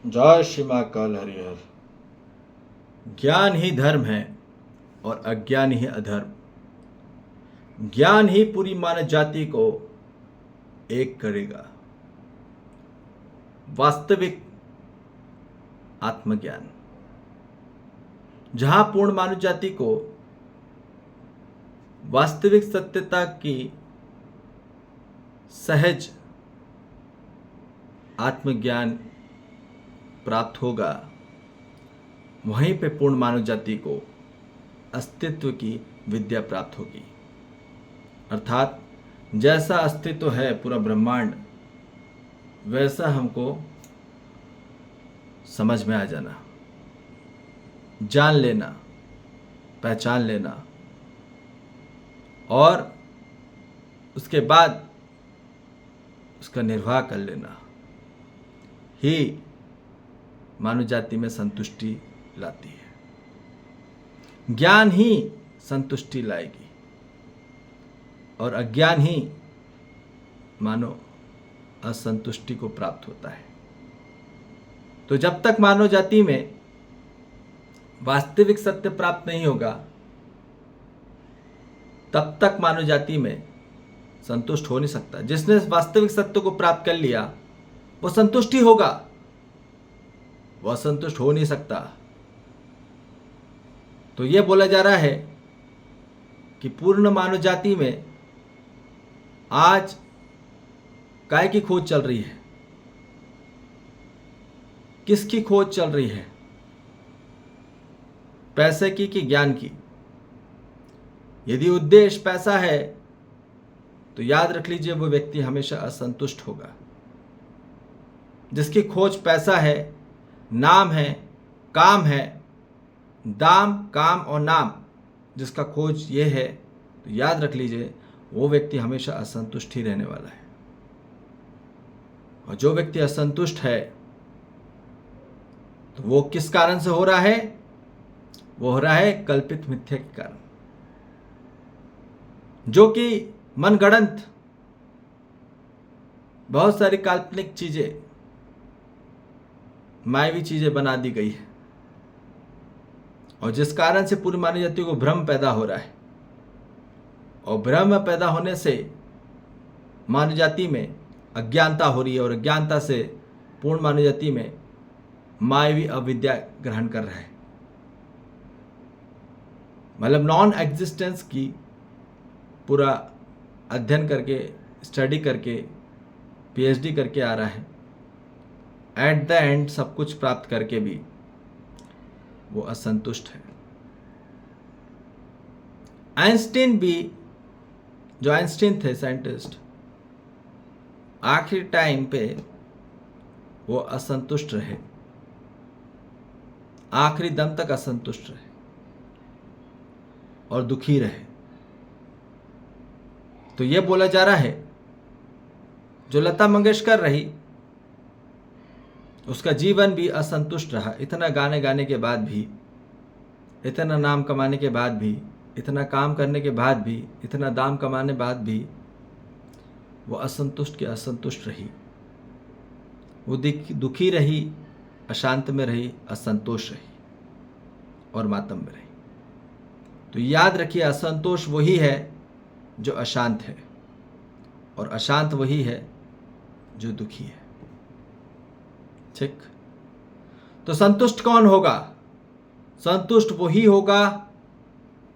जय श्री माँ काल हरिहर। ज्ञान ही धर्म है और अज्ञान ही अधर्म। ज्ञान ही पूरी मानव जाति को एक करेगा। वास्तविक आत्मज्ञान, जहां पूर्ण मानव जाति को वास्तविक सत्यता की सहज आत्मज्ञान प्राप्त होगा, वहीं पे पूर्ण मानव जाति को अस्तित्व की विद्या प्राप्त होगी। अर्थात जैसा अस्तित्व है पूरा ब्रह्मांड, वैसा हमको समझ में आ जाना, जान लेना, पहचान लेना, और उसके बाद उसका निर्वाह कर लेना ही मानव जाति में संतुष्टि लाती है। ज्ञान ही संतुष्टि लाएगी और अज्ञान ही मानव असंतुष्टि को प्राप्त होता है। तो जब तक मानव जाति में वास्तविक सत्य प्राप्त नहीं होगा, तब तक मानव जाति में संतुष्ट हो नहीं सकता। जिसने वास्तविक सत्य को प्राप्त कर लिया वो संतुष्ट ही होगा, वह असंतुष्ट हो नहीं सकता। तो यह बोला जा रहा है कि पूर्ण मानव जाति में आज काय की खोज चल रही है। किसकी खोज चल रही है? पैसे की कि ज्ञान की? यदि उद्देश्य पैसा है तो याद रख लीजिए वो व्यक्ति हमेशा असंतुष्ट होगा। जिसकी खोज पैसा है, नाम है, काम है, दाम, काम और नाम, जिसका खोज ये है, तो याद रख लीजिए वो व्यक्ति हमेशा असंतुष्ट ही रहने वाला है। और जो व्यक्ति असंतुष्ट है तो वो किस कारण से हो रहा है? वो हो रहा है कल्पित मिथ्या के कारण, जो कि मनगढ़ंत बहुत सारी काल्पनिक चीजें, मायावी चीजें बना दी गई है, और जिस कारण से पूरी मानव जाति को भ्रम पैदा हो रहा है। और भ्रम पैदा होने से मानव जाति में अज्ञानता हो रही है, और अज्ञानता से पूर्ण मानव जाति में मायावी अविद्या ग्रहण कर रहा है। मतलब नॉन एग्जिस्टेंस की पूरा अध्ययन करके, स्टडी करके, पीएचडी करके आ रहा है। एट द एंड सब कुछ प्राप्त करके भी वो असंतुष्ट है। आइंस्टीन भी, जो आइंस्टीन थे साइंटिस्ट, आखिरी टाइम पे वो असंतुष्ट रहे, आखिरी दम तक असंतुष्ट रहे और दुखी रहे। तो ये बोला जा रहा है जो लता मंगेशकर रही, उसका जीवन भी असंतुष्ट रहा। इतना गाने गाने के बाद भी, इतना नाम कमाने के बाद भी, इतना काम करने के बाद भी, इतना दाम कमाने बाद भी वो असंतुष्ट के असंतुष्ट रही। वो दुखी रही, अशांत में रही, असंतोष रही और मातम में रही। तो याद रखिए, असंतोष वही है जो अशांत है, और अशांत वही है जो दुखी है। ठीक? तो संतुष्ट कौन होगा? संतुष्ट वही होगा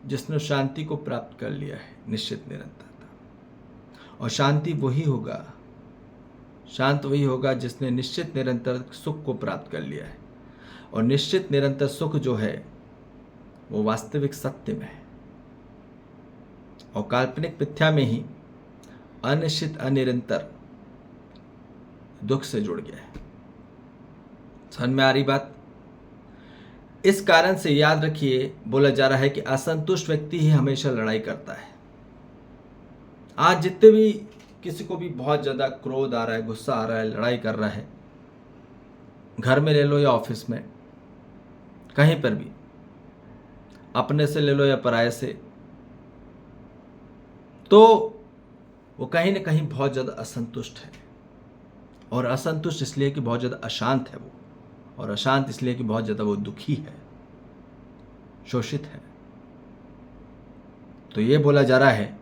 जिसने शांति को प्राप्त कर लिया है, निश्चित निरंतरता। और शांति वही होगा, शांत वही होगा जिसने निश्चित निरंतर सुख को प्राप्त कर लिया है। और निश्चित निरंतर सुख जो है वो वास्तविक सत्य में है, और काल्पनिक मिथ्या में ही अनिश्चित अनिरंतर दुख से जुड़ गया है। समझ में आ रही बात? इस कारण से याद रखिए, बोला जा रहा है कि असंतुष्ट व्यक्ति ही हमेशा लड़ाई करता है। आज जितने भी किसी को भी बहुत ज़्यादा क्रोध आ रहा है, गुस्सा आ रहा है, लड़ाई कर रहा है, घर में ले लो या ऑफिस में, कहीं पर भी, अपने से ले लो या पराये से, तो वो कहीं ना कहीं बहुत ज़्यादा असंतुष्ट है। और असंतुष्ट इसलिए कि बहुत ज़्यादा अशांत है वो। और अशांत इसलिए कि बहुत ज़्यादा वो दुखी है, शोषित है। तो ये बोला जा रहा है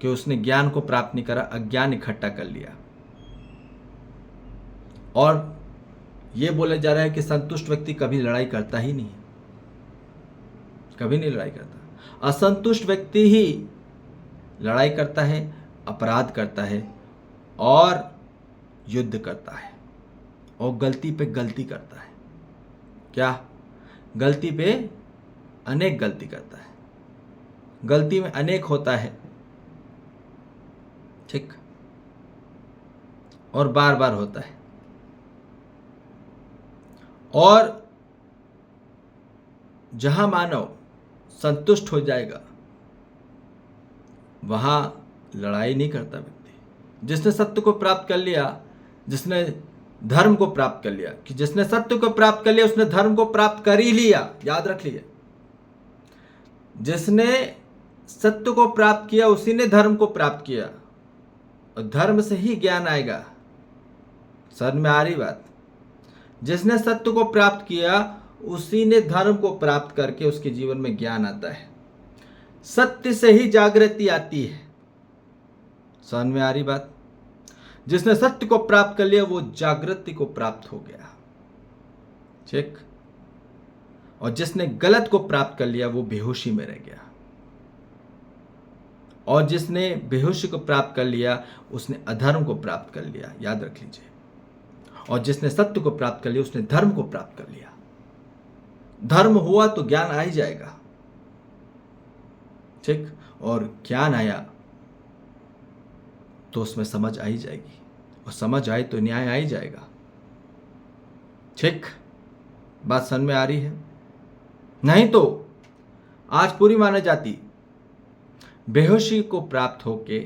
कि उसने ज्ञान को प्राप्त नहीं करा, अज्ञान इकट्ठा कर लिया। और ये बोला जा रहा है कि संतुष्ट व्यक्ति कभी लड़ाई करता ही नहीं, कभी नहीं लड़ाई करता। असंतुष्ट व्यक्ति ही लड़ाई करता है, अपराध करता है और युद्ध करता है और गलती पे गलती करता है। क्या? गलती पे अनेक गलती करता है। गलती में अनेक होता है, ठीक, और बार बार होता है। और जहां मानव संतुष्ट हो जाएगा वहां लड़ाई नहीं करता व्यक्ति। जिसने सत्य को प्राप्त कर लिया, जिसने धर्म को प्राप्त कर लिया, कि जिसने सत्य को प्राप्त कर लिया उसने धर्म को प्राप्त कर ही लिया। याद रख लिया, जिसने सत्य को प्राप्त किया उसी ने धर्म को प्राप्त किया, और धर्म से ही ज्ञान आएगा। समझ में आ रही बात? जिसने सत्य को प्राप्त किया उसी ने धर्म को प्राप्त करके उसके जीवन में ज्ञान आता है। सत्य से ही जागृति आती है। समझ में आ रही बात? जिसने सत्य को प्राप्त कर लिया वो जागृति को प्राप्त हो गया, ठीक। और जिसने गलत को प्राप्त कर लिया वो बेहोशी में रह गया। और जिसने बेहोशी को प्राप्त कर लिया उसने अधर्म को प्राप्त कर लिया। याद रख लीजिए। और जिसने सत्य को प्राप्त कर लिया उसने धर्म को प्राप्त कर लिया। धर्म हुआ तो ज्ञान आ ही जाएगा, ठीक। और ज्ञान आया तो उसमें समझ आ ही जाएगी, और समझ आए तो न्याय आ ही जाएगा, ठीक। बात समझ में आ रही है? नहीं तो आज पूरी मानव जाति बेहोशी को प्राप्त होके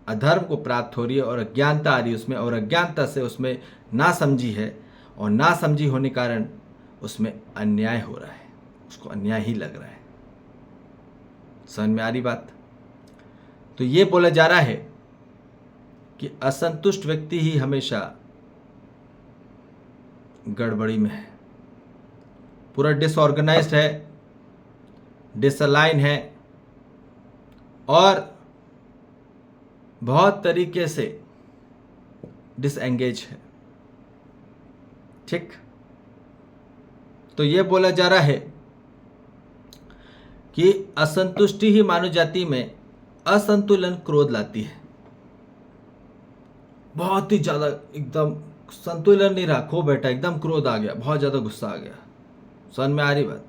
अधर्म को प्राप्त हो रही है, और अज्ञानता आ रही है उसमें, और अज्ञानता से उसमें ना समझी है, और ना समझी होने कारण उसमें अन्याय हो रहा है, उसको अन्याय ही लग रहा है। समझ में आ रही बात? तो ये बोला जा रहा है कि असंतुष्ट व्यक्ति ही हमेशा गड़बड़ी में है, पूरा डिसऑर्गेनाइज्ड है, डिसअलाइन है, और बहुत तरीके से डिसएंगेज है, ठीक। तो यह बोला जा रहा है कि असंतुष्टि ही मानव जाति में असंतुलन, क्रोध लाती है। बहुत ही ज्यादा एकदम संतुलन नहीं रहा, खो बैठा, एकदम क्रोध आ गया, बहुत ज्यादा गुस्सा आ गया। समझ में आ रही बात?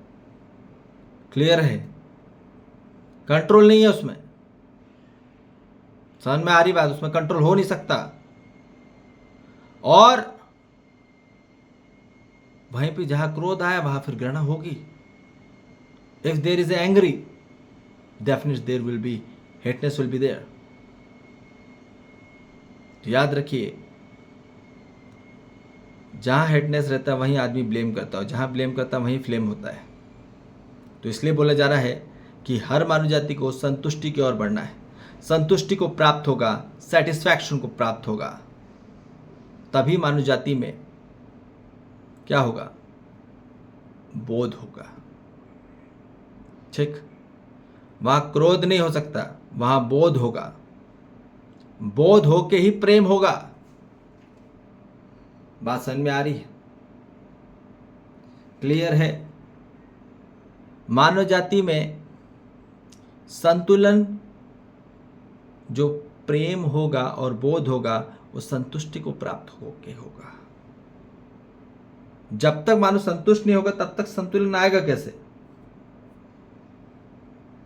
क्लियर है? कंट्रोल नहीं है उसमें। समझ में आ रही बात? उसमें कंट्रोल हो नहीं सकता। और वहीं पे जहां क्रोध आया वहां फिर घृणा होगी। If there is angry definitely there will be hateness, will be there. तो याद रखिए, जहां हेटनेस रहता है वहीं आदमी ब्लेम करता है, और जहां ब्लेम करता है वहीं फ्लेम होता है। तो इसलिए बोला जा रहा है कि हर मानव जाति को संतुष्टि की ओर बढ़ना है। संतुष्टि को प्राप्त होगा, सेटिस्फैक्शन को प्राप्त होगा, तभी मानव जाति में क्या होगा? बोध होगा, ठीक। वहां क्रोध नहीं हो सकता, वहां बोध होगा। बोध होके ही प्रेम होगा। बात समझ में आ रही है? क्लियर है? मानव जाति में संतुलन, जो प्रेम होगा और बोध होगा, वो संतुष्टि को प्राप्त होके होगा। जब तक मानव संतुष्ट नहीं होगा तब तक संतुलन आएगा कैसे?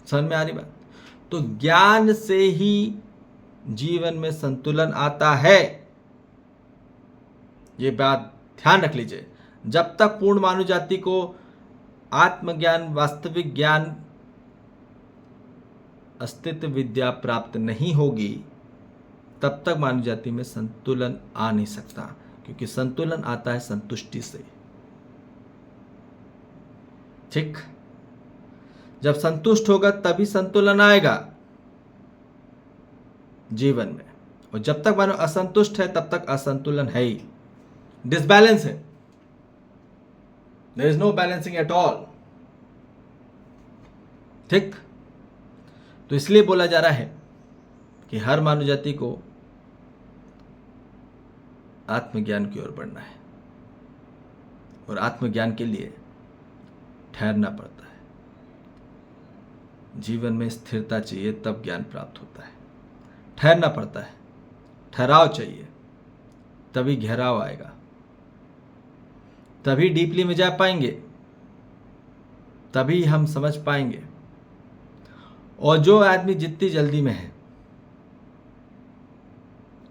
समझ में आ रही बात? तो ज्ञान से ही जीवन में संतुलन आता है। ये बात ध्यान रख लीजिए। जब तक पूर्ण मानव जाति को आत्मज्ञान, वास्तविक ज्ञान, अस्तित्व विद्या प्राप्त नहीं होगी, तब तक मानव जाति में संतुलन आ नहीं सकता, क्योंकि संतुलन आता है संतुष्टि से, ठीक। जब संतुष्ट होगा तभी संतुलन आएगा जीवन में, और जब तक मानव असंतुष्ट है तब तक असंतुलन है ही, डिसबैलेंस है। There is no balancing at all. ठीक, तो इसलिए बोला जा रहा है कि हर मानव जाति को आत्मज्ञान की ओर बढ़ना है, और आत्मज्ञान के लिए ठहरना पड़ता है। जीवन में स्थिरता चाहिए, तब ज्ञान प्राप्त होता है। ठहरना पड़ता है, ठहराव चाहिए, तभी गहराव आएगा, तभी डीपली में जा पाएंगे, तभी हम समझ पाएंगे। और जो आदमी जितनी जल्दी में है,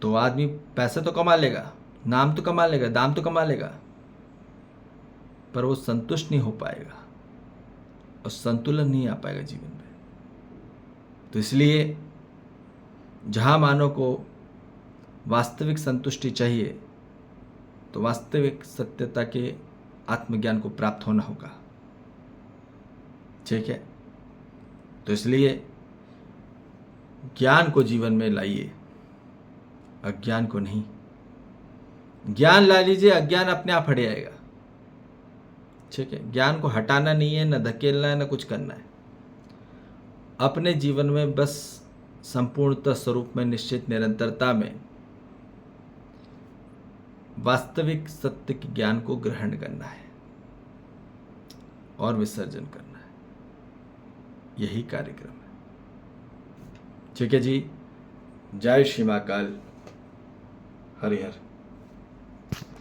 तो आदमी पैसे तो कमा लेगा, नाम तो कमा लेगा, दाम तो कमा लेगा, पर वो संतुष्ट नहीं हो पाएगा और संतुलन नहीं आ पाएगा जीवन में। तो इसलिए जहां मानव को वास्तविक संतुष्टि चाहिए, तो वास्तविक सत्यता के आत्मज्ञान को प्राप्त होना होगा। ठीक है, तो इसलिए ज्ञान को जीवन में लाइए, अज्ञान को नहीं। ज्ञान ला लीजिए, अज्ञान अपने आप हट जाएगा। ठीक है, ज्ञान को हटाना नहीं है, न धकेलना है, न कुछ करना है। अपने जीवन में बस संपूर्णता स्वरूप में, निश्चित निरंतरता में वास्तविक सत्य के ज्ञान को ग्रहण करना है और विसर्जन करना है। यही कार्यक्रम है। ठीक है जी, जय श्री महाकाल, हरिहर।